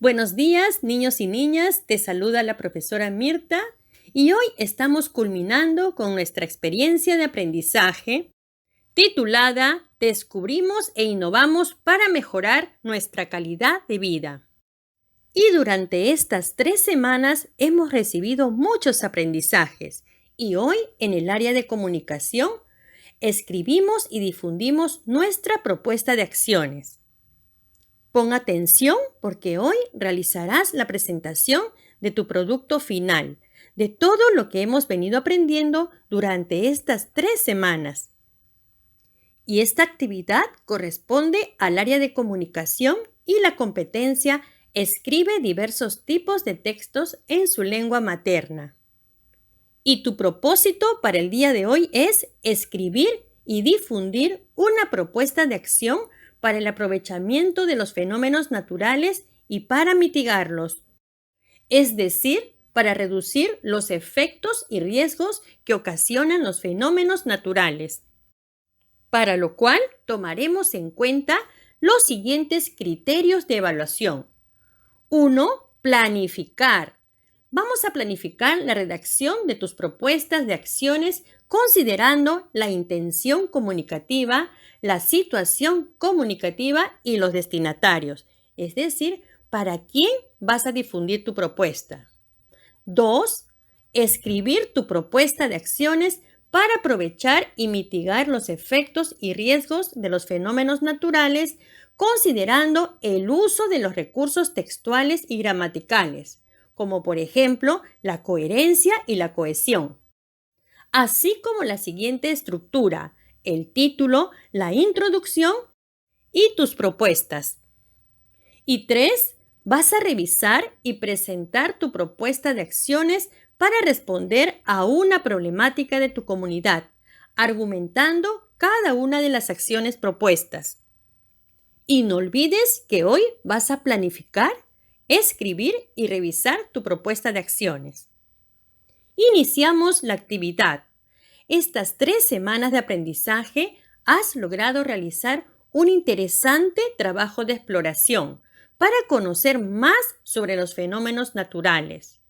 Buenos días, niños y niñas. Te saluda la profesora Mirta y hoy estamos culminando con nuestra experiencia de aprendizaje titulada Descubrimos e innovamos para mejorar nuestra calidad de vida. Y durante estas 3 semanas hemos recibido muchos aprendizajes y hoy en el área de comunicación escribimos y difundimos nuestra propuesta de acciones. Pon atención porque hoy realizarás la presentación de tu producto final, de todo lo que hemos venido aprendiendo durante estas 3 semanas. Y esta actividad corresponde al área de comunicación y la competencia escribe diversos tipos de textos en su lengua materna. Y tu propósito para el día de hoy es escribir y difundir una propuesta de acción para el aprovechamiento de los fenómenos naturales y para mitigarlos, es decir, para reducir los efectos y riesgos que ocasionan los fenómenos naturales, para lo cual tomaremos en cuenta los siguientes criterios de evaluación. 1. Planificar. Vamos a planificar la redacción de tus propuestas de acciones considerando la intención comunicativa, la situación comunicativa y los destinatarios, es decir, para quién vas a difundir tu propuesta. 2. Escribir tu propuesta de acciones para aprovechar y mitigar los efectos y riesgos de los fenómenos naturales, considerando el uso de los recursos textuales y gramaticales, como por ejemplo la coherencia y la cohesión, así como la siguiente estructura: el título, la introducción y tus propuestas. Y 3. Vas a revisar y presentar tu propuesta de acciones para responder a una problemática de tu comunidad, argumentando cada una de las acciones propuestas. Y no olvides que hoy vas a planificar, escribir y revisar tu propuesta de acciones. Iniciamos la actividad. Estas 3 semanas de aprendizaje has logrado realizar un interesante trabajo de exploración para conocer más sobre los fenómenos naturales.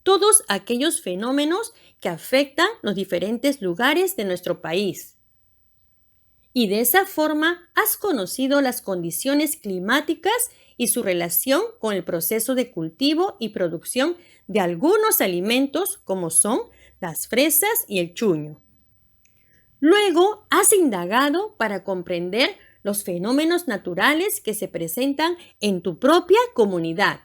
Todos aquellos fenómenos que afectan los diferentes lugares de nuestro país. Y de esa forma has conocido las condiciones climáticas y su relación con el proceso de cultivo y producción de algunos alimentos como son las fresas y el chuño. Luego has indagado para comprender los fenómenos naturales que se presentan en tu propia comunidad,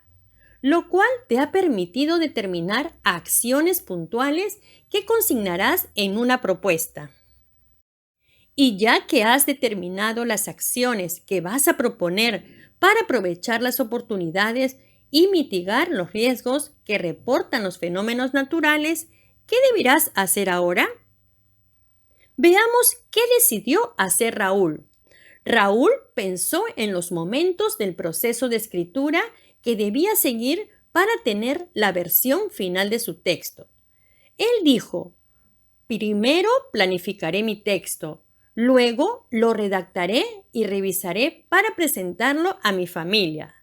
lo cual te ha permitido determinar acciones puntuales que consignarás en una propuesta. Y ya que has determinado las acciones que vas a proponer para aprovechar las oportunidades y mitigar los riesgos que reportan los fenómenos naturales, ¿qué deberás hacer ahora? Veamos qué decidió hacer Raúl. Raúl pensó en los momentos del proceso de escritura que debía seguir para tener la versión final de su texto. Él dijo: primero planificaré mi texto, luego lo redactaré y revisaré para presentarlo a mi familia.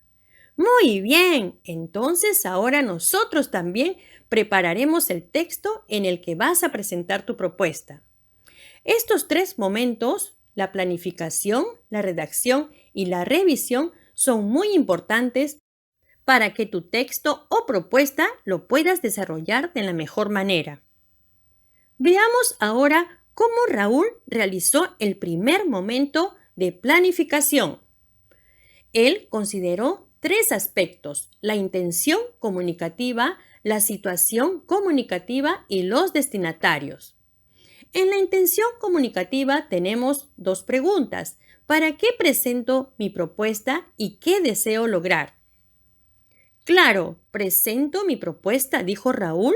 Muy bien, entonces ahora nosotros también prepararemos el texto en el que vas a presentar tu propuesta. Estos 3 momentos, la planificación, la redacción y la revisión, son muy importantes para que tu texto o propuesta lo puedas desarrollar de la mejor manera. Veamos ahora cómo Raúl realizó el primer momento de planificación. Él consideró 3 aspectos: la intención comunicativa, la situación comunicativa y los destinatarios. En la intención comunicativa tenemos 2 preguntas: ¿para qué presento mi propuesta y qué deseo lograr? Claro, presento mi propuesta, dijo Raúl,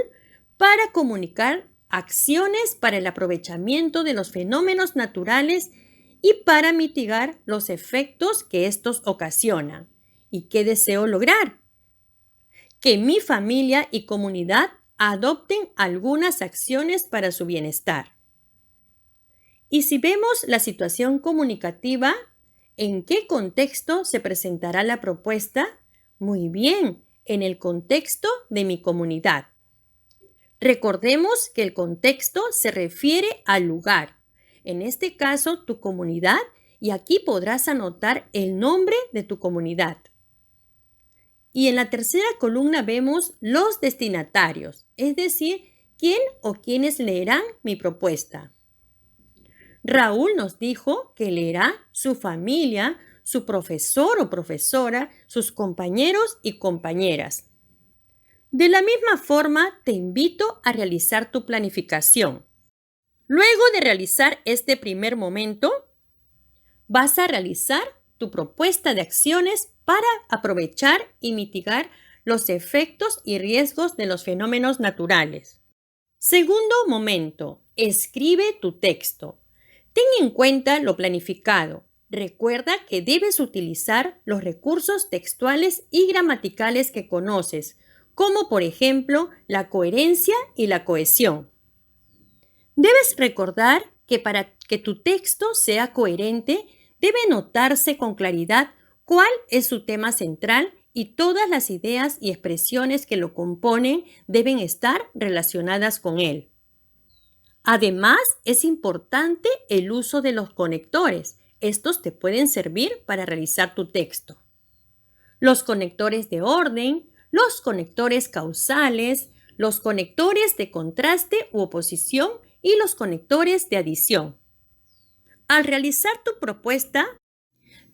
para comunicar acciones para el aprovechamiento de los fenómenos naturales y para mitigar los efectos que estos ocasionan. ¿Y qué deseo lograr? Que mi familia y comunidad adopten algunas acciones para su bienestar. Y si vemos la situación comunicativa, ¿en qué contexto se presentará la propuesta? Muy bien, en el contexto de mi comunidad. Recordemos que el contexto se refiere al lugar, en este caso tu comunidad, y aquí podrás anotar el nombre de tu comunidad. Y en la tercera columna vemos los destinatarios, es decir, quién o quiénes leerán mi propuesta. Raúl nos dijo que leerá su familia, su profesor o profesora, sus compañeros y compañeras. De la misma forma, te invito a realizar tu planificación. Luego de realizar este primer momento, vas a realizar tu propuesta de acciones para aprovechar y mitigar los efectos y riesgos de los fenómenos naturales. Segundo momento, escribe tu texto. Ten en cuenta lo planificado. Recuerda que debes utilizar los recursos textuales y gramaticales que conoces, como por ejemplo la coherencia y la cohesión. Debes recordar que para que tu texto sea coherente, debe notarse con claridad cuál es su tema central y todas las ideas y expresiones que lo componen deben estar relacionadas con él. Además, es importante el uso de los conectores. Estos te pueden servir para realizar tu texto. Los conectores de orden, los conectores causales, los conectores de contraste u oposición y los conectores de adición. Al realizar tu propuesta,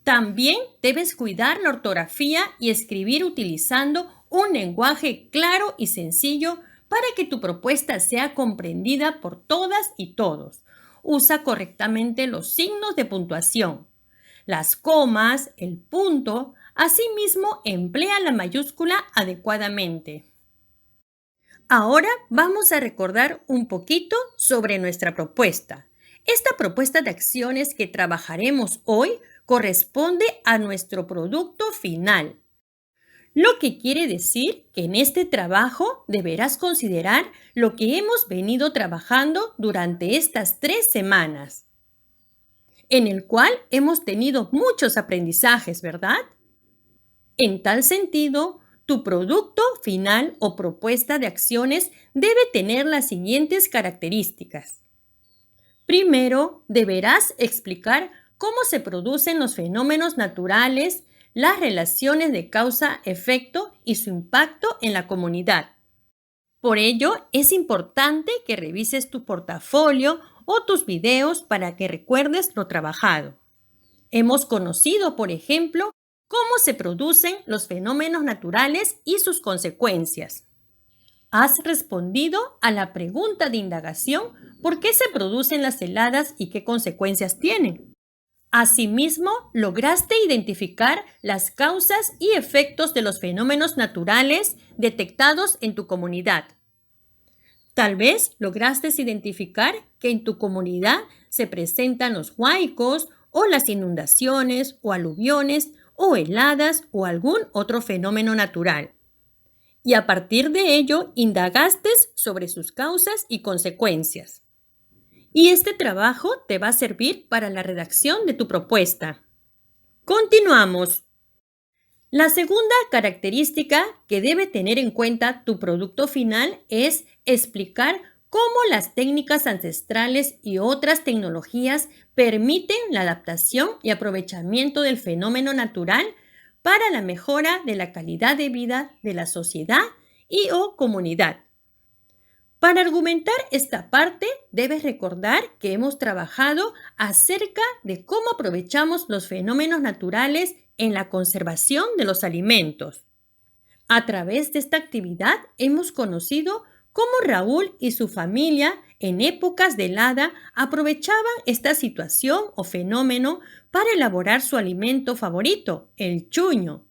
también debes cuidar la ortografía y escribir utilizando un lenguaje claro y sencillo para que tu propuesta sea comprendida por todas y todos. Usa correctamente los signos de puntuación, las comas, el punto. Asimismo, emplea la mayúscula adecuadamente. Ahora vamos a recordar un poquito sobre nuestra propuesta. Esta propuesta de acciones que trabajaremos hoy corresponde a nuestro producto final. Lo que quiere decir que en este trabajo deberás considerar lo que hemos venido trabajando durante estas 3 semanas, en el cual hemos tenido muchos aprendizajes, ¿verdad? En tal sentido, tu producto final o propuesta de acciones debe tener las siguientes características. Primero, deberás explicar cómo se producen los fenómenos naturales, las relaciones de causa-efecto y su impacto en la comunidad. Por ello, es importante que revises tu portafolio o tus videos para que recuerdes lo trabajado. Hemos conocido, por ejemplo, cómo se producen los fenómenos naturales y sus consecuencias. Has respondido a la pregunta de indagación ¿por qué se producen las heladas y qué consecuencias tienen? Asimismo, lograste identificar las causas y efectos de los fenómenos naturales detectados en tu comunidad. Tal vez lograste identificar que en tu comunidad se presentan los huaicos o las inundaciones o aluviones o heladas o algún otro fenómeno natural. Y a partir de ello, indagaste sobre sus causas y consecuencias. Y este trabajo te va a servir para la redacción de tu propuesta. Continuamos. La segunda característica que debe tener en cuenta tu producto final es explicar cómo las técnicas ancestrales y otras tecnologías permiten la adaptación y aprovechamiento del fenómeno natural para la mejora de la calidad de vida de la sociedad y o comunidad. Para argumentar esta parte, debes recordar que hemos trabajado acerca de cómo aprovechamos los fenómenos naturales en la conservación de los alimentos. A través de esta actividad hemos conocido cómo Raúl y su familia en épocas de helada aprovechaban esta situación o fenómeno para elaborar su alimento favorito, el chuño.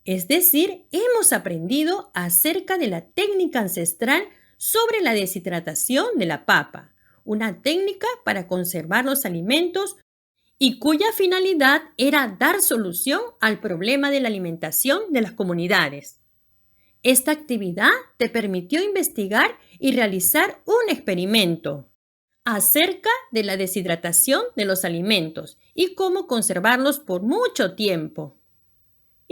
Es decir, hemos aprendido acerca de la técnica ancestral sobre la deshidratación de la papa, una técnica para conservar los alimentos y cuya finalidad era dar solución al problema de la alimentación de las comunidades. Esta actividad te permitió investigar y realizar un experimento acerca de la deshidratación de los alimentos y cómo conservarlos por mucho tiempo.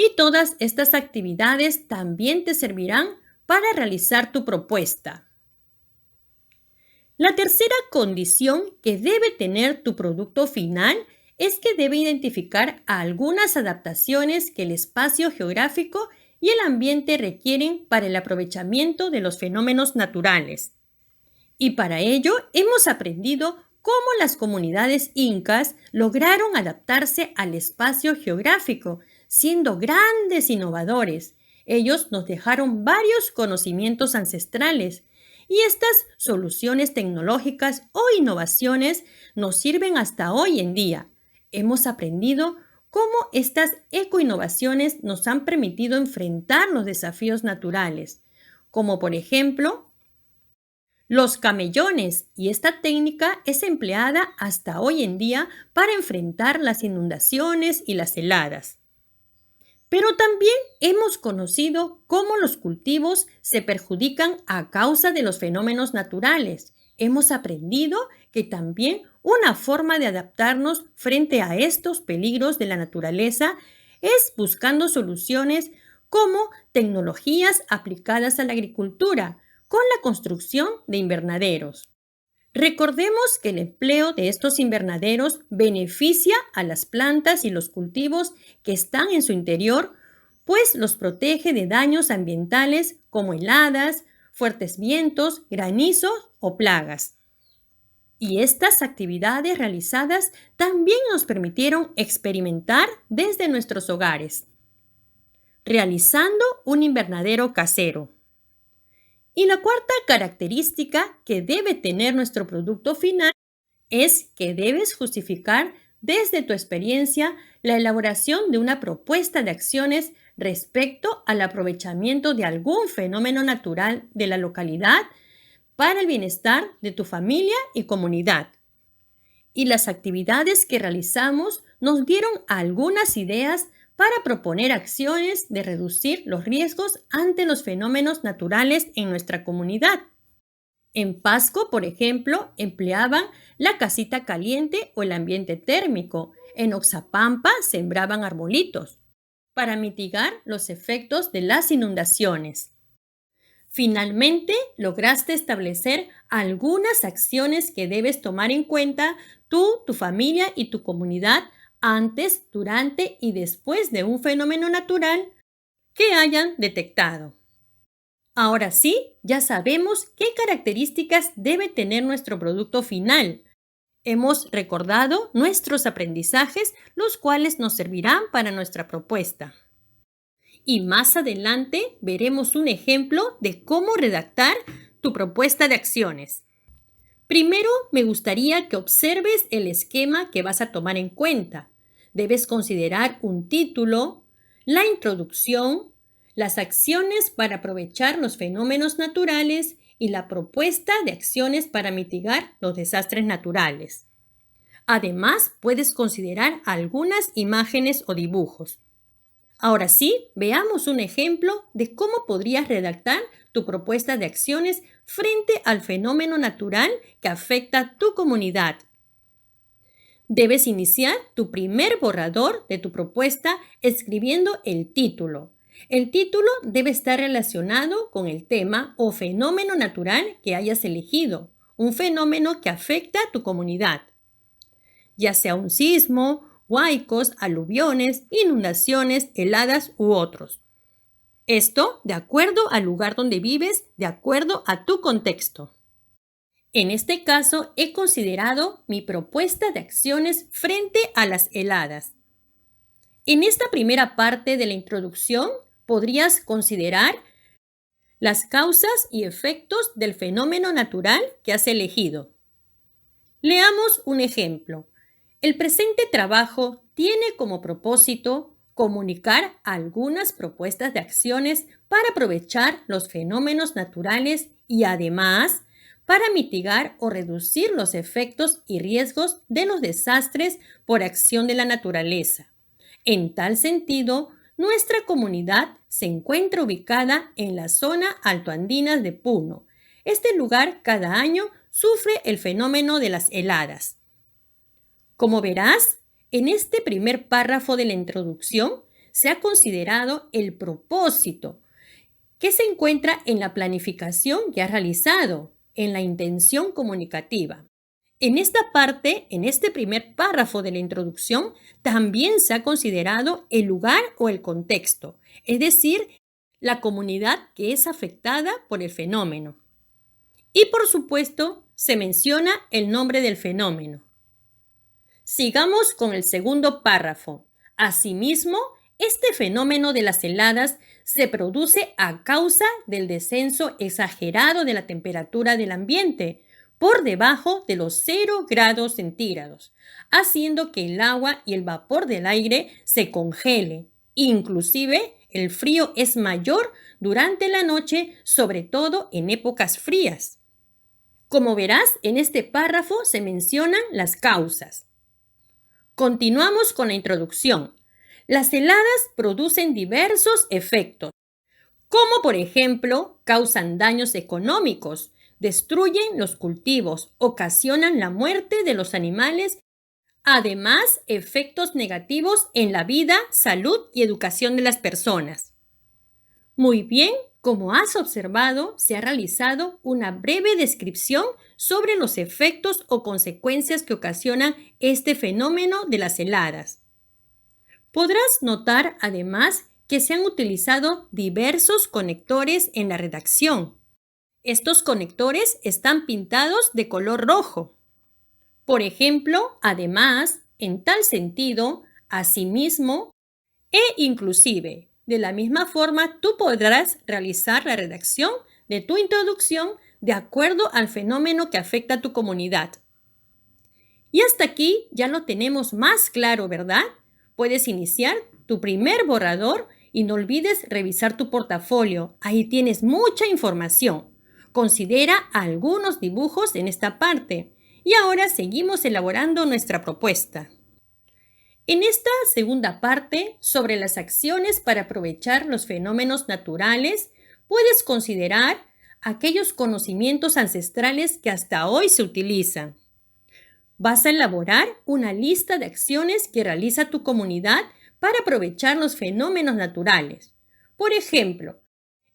Y todas estas actividades también te servirán para realizar tu propuesta. La tercera condición que debe tener tu producto final es que debe identificar algunas adaptaciones que el espacio geográfico y el ambiente requieren para el aprovechamiento de los fenómenos naturales. Y para ello hemos aprendido cómo las comunidades incas lograron adaptarse al espacio geográfico, siendo grandes innovadores. Ellos nos dejaron varios conocimientos ancestrales y estas soluciones tecnológicas o innovaciones nos sirven hasta hoy en día. Hemos aprendido cómo estas ecoinnovaciones nos han permitido enfrentar los desafíos naturales, como por ejemplo los camellones, y esta técnica es empleada hasta hoy en día para enfrentar las inundaciones y las heladas. Pero también hemos conocido cómo los cultivos se perjudican a causa de los fenómenos naturales. Hemos aprendido que también una forma de adaptarnos frente a estos peligros de la naturaleza es buscando soluciones como tecnologías aplicadas a la agricultura, con la construcción de invernaderos. Recordemos que el empleo de estos invernaderos beneficia a las plantas y los cultivos que están en su interior, pues los protege de daños ambientales como heladas, fuertes vientos, granizos o plagas. Y estas actividades realizadas también nos permitieron experimentar desde nuestros hogares, realizando un invernadero casero. Y la cuarta característica que debe tener nuestro producto final es que debes justificar desde tu experiencia la elaboración de una propuesta de acciones respecto al aprovechamiento de algún fenómeno natural de la localidad para el bienestar de tu familia y comunidad. Y las actividades que realizamos nos dieron algunas ideas para proponer acciones de reducir los riesgos ante los fenómenos naturales en nuestra comunidad. En Pasco, por ejemplo, empleaban la casita caliente o el ambiente térmico. En Oxapampa sembraban arbolitos para mitigar los efectos de las inundaciones. Finalmente, lograste establecer algunas acciones que debes tomar en cuenta tú, tu familia y tu comunidad antes, durante y después de un fenómeno natural que hayan detectado. Ahora sí, ya sabemos qué características debe tener nuestro producto final. Hemos recordado nuestros aprendizajes, los cuales nos servirán para nuestra propuesta. Y más adelante veremos un ejemplo de cómo redactar tu propuesta de acciones. Primero, me gustaría que observes el esquema que vas a tomar en cuenta. Debes considerar un título, la introducción, las acciones para aprovechar los fenómenos naturales y la propuesta de acciones para mitigar los desastres naturales. Además, puedes considerar algunas imágenes o dibujos. Ahora sí, veamos un ejemplo de cómo podrías redactar tu propuesta de acciones frente al fenómeno natural que afecta a tu comunidad. Debes iniciar tu primer borrador de tu propuesta escribiendo el título. El título debe estar relacionado con el tema o fenómeno natural que hayas elegido, un fenómeno que afecta a tu comunidad, ya sea un sismo, huaicos, aluviones, inundaciones, heladas u otros. Esto de acuerdo al lugar donde vives, de acuerdo a tu contexto. En este caso, he considerado mi propuesta de acciones frente a las heladas. En esta primera parte de la introducción, podrías considerar las causas y efectos del fenómeno natural que has elegido. Leamos un ejemplo. El presente trabajo tiene como propósito comunicar algunas propuestas de acciones para aprovechar los fenómenos naturales y además para mitigar o reducir los efectos y riesgos de los desastres por acción de la naturaleza. En tal sentido, nuestra comunidad se encuentra ubicada en la zona altoandinas de Puno. Este lugar cada año sufre el fenómeno de las heladas. Como verás, en este primer párrafo de la introducción, se ha considerado el propósito que se encuentra en la planificación que has realizado, en la intención comunicativa. En esta parte, en este primer párrafo de la introducción, también se ha considerado el lugar o el contexto, es decir, la comunidad que es afectada por el fenómeno. Y por supuesto, se menciona el nombre del fenómeno. Sigamos con el segundo párrafo. Asimismo, este fenómeno de las heladas se produce a causa del descenso exagerado de la temperatura del ambiente por debajo de los 0 grados centígrados, haciendo que el agua y el vapor del aire se congelen. Inclusive, el frío es mayor durante la noche, sobre todo en épocas frías. Como verás, en este párrafo se mencionan las causas. Continuamos con la introducción. Las heladas producen diversos efectos, como por ejemplo, causan daños económicos, destruyen los cultivos, ocasionan la muerte de los animales, además, efectos negativos en la vida, salud y educación de las personas. Muy bien, como has observado, se ha realizado una breve descripción sobre los efectos o consecuencias que ocasionan este fenómeno de las heladas. Podrás notar, además, que se han utilizado diversos conectores en la redacción. Estos conectores están pintados de color rojo. Por ejemplo, además, en tal sentido, asimismo e inclusive. De la misma forma, tú podrás realizar la redacción de tu introducción de acuerdo al fenómeno que afecta a tu comunidad. Y hasta aquí ya lo tenemos más claro, ¿verdad? Puedes iniciar tu primer borrador y no olvides revisar tu portafolio. Ahí tienes mucha información. Considera algunos dibujos en esta parte. Y ahora seguimos elaborando nuestra propuesta. En esta segunda parte, sobre las acciones para aprovechar los fenómenos naturales, puedes considerar aquellos conocimientos ancestrales que hasta hoy se utilizan. Vas a elaborar una lista de acciones que realiza tu comunidad para aprovechar los fenómenos naturales. Por ejemplo,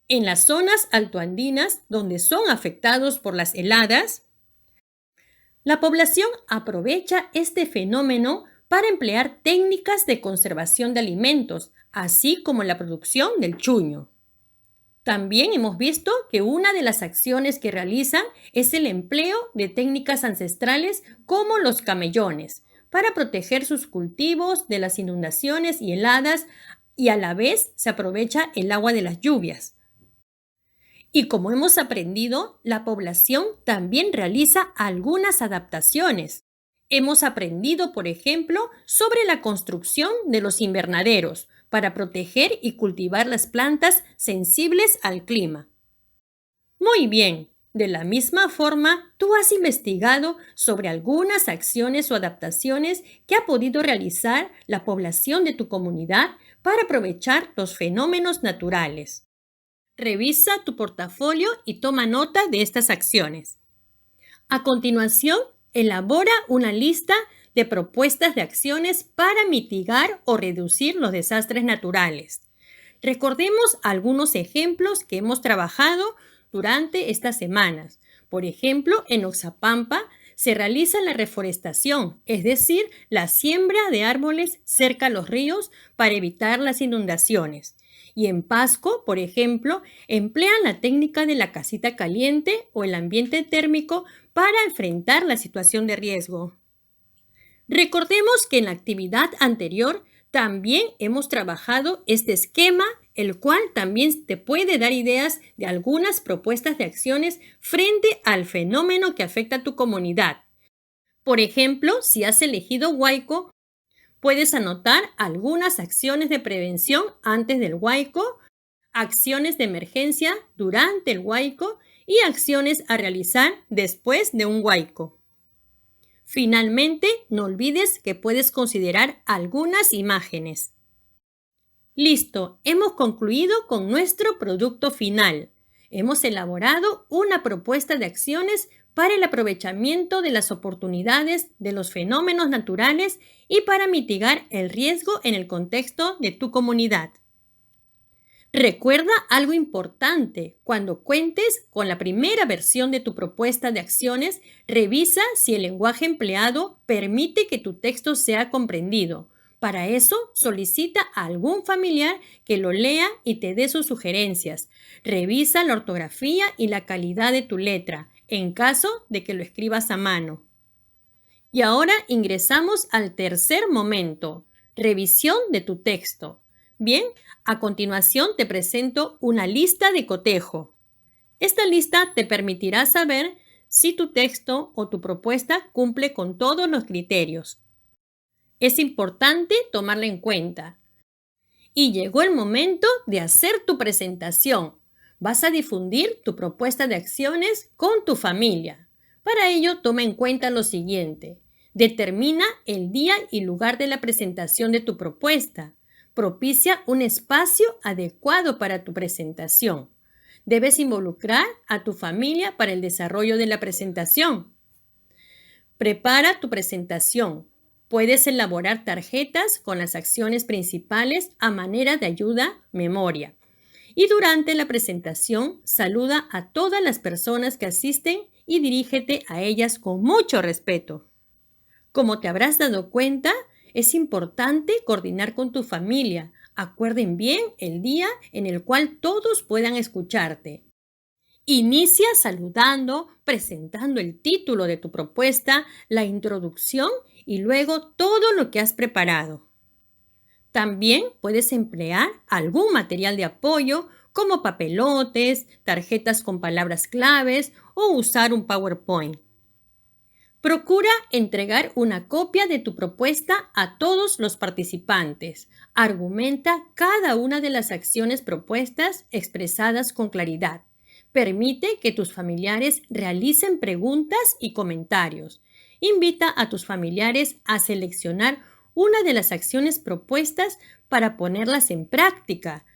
en las zonas altoandinas donde son afectados por las heladas, la población aprovecha este fenómeno para emplear técnicas de conservación de alimentos, así como la producción del chuño. También hemos visto que una de las acciones que realizan es el empleo de técnicas ancestrales como los camellones, para proteger sus cultivos de las inundaciones y heladas, y a la vez se aprovecha el agua de las lluvias. Y como hemos aprendido, la población también realiza algunas adaptaciones. Hemos aprendido, por ejemplo, sobre la construcción de los invernaderos para proteger y cultivar las plantas sensibles al clima. Muy bien, de la misma forma, tú has investigado sobre algunas acciones o adaptaciones que ha podido realizar la población de tu comunidad para aprovechar los fenómenos naturales. Revisa tu portafolio y toma nota de estas acciones. A continuación, elabora una lista de propuestas de acciones para mitigar o reducir los desastres naturales. Recordemos algunos ejemplos que hemos trabajado durante estas semanas. Por ejemplo, en Oxapampa se realiza la reforestación, es decir, la siembra de árboles cerca a los ríos para evitar las inundaciones. Y en Pasco, por ejemplo, emplean la técnica de la casita caliente o el ambiente térmico para enfrentar la situación de riesgo. Recordemos que en la actividad anterior también hemos trabajado este esquema, el cual también te puede dar ideas de algunas propuestas de acciones frente al fenómeno que afecta a tu comunidad. Por ejemplo, si has elegido Huaico, puedes anotar algunas acciones de prevención antes del huaico, acciones de emergencia durante el huaico y acciones a realizar después de un huaico. Finalmente, no olvides que puedes considerar algunas imágenes. Listo, hemos concluido con nuestro producto final. Hemos elaborado una propuesta de acciones para el aprovechamiento de las oportunidades de los fenómenos naturales y para mitigar el riesgo en el contexto de tu comunidad. Recuerda algo importante. Cuando cuentes con la primera versión de tu propuesta de acciones, revisa si el lenguaje empleado permite que tu texto sea comprendido. Para eso, solicita a algún familiar que lo lea y te dé sus sugerencias. Revisa la ortografía y la calidad de tu letra, en caso de que lo escribas a mano. Y ahora ingresamos al tercer momento, revisión de tu texto. Bien, a continuación te presento una lista de cotejo. Esta lista te permitirá saber si tu texto o tu propuesta cumple con todos los criterios. Es importante tomarla en cuenta. Y llegó el momento de hacer tu presentación. Vas a difundir tu propuesta de acciones con tu familia. Para ello, toma en cuenta lo siguiente. Determina el día y lugar de la presentación de tu propuesta. Propicia un espacio adecuado para tu presentación. Debes involucrar a tu familia para el desarrollo de la presentación. Prepara tu presentación. Puedes elaborar tarjetas con las acciones principales a manera de ayuda-memoria. Y durante la presentación, saluda a todas las personas que asisten y dirígete a ellas con mucho respeto. Como te habrás dado cuenta, es importante coordinar con tu familia. Acuerden bien el día en el cual todos puedan escucharte. Inicia saludando, presentando el título de tu propuesta, la introducción y luego todo lo que has preparado. También puedes emplear algún material de apoyo como papelotes, tarjetas con palabras claves o usar un PowerPoint. Procura entregar una copia de tu propuesta a todos los participantes. Argumenta cada una de las acciones propuestas expresadas con claridad. Permite que tus familiares realicen preguntas y comentarios. Invita a tus familiares a seleccionar una de las acciones propuestas para ponerlas en práctica.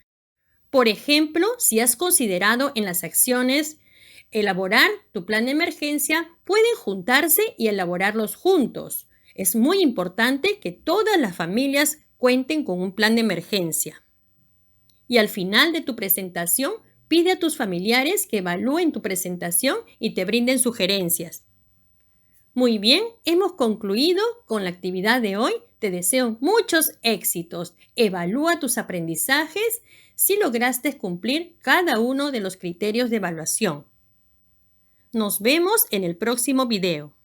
Por ejemplo, si has considerado en las acciones elaborar tu plan de emergencia, pueden juntarse y elaborarlos juntos. Es muy importante que todas las familias cuenten con un plan de emergencia. Y al final de tu presentación, pide a tus familiares que evalúen tu presentación y te brinden sugerencias. Muy bien, hemos concluido con la actividad de hoy. Te deseo muchos éxitos. Evalúa tus aprendizajes si lograste cumplir cada uno de los criterios de evaluación. Nos vemos en el próximo video.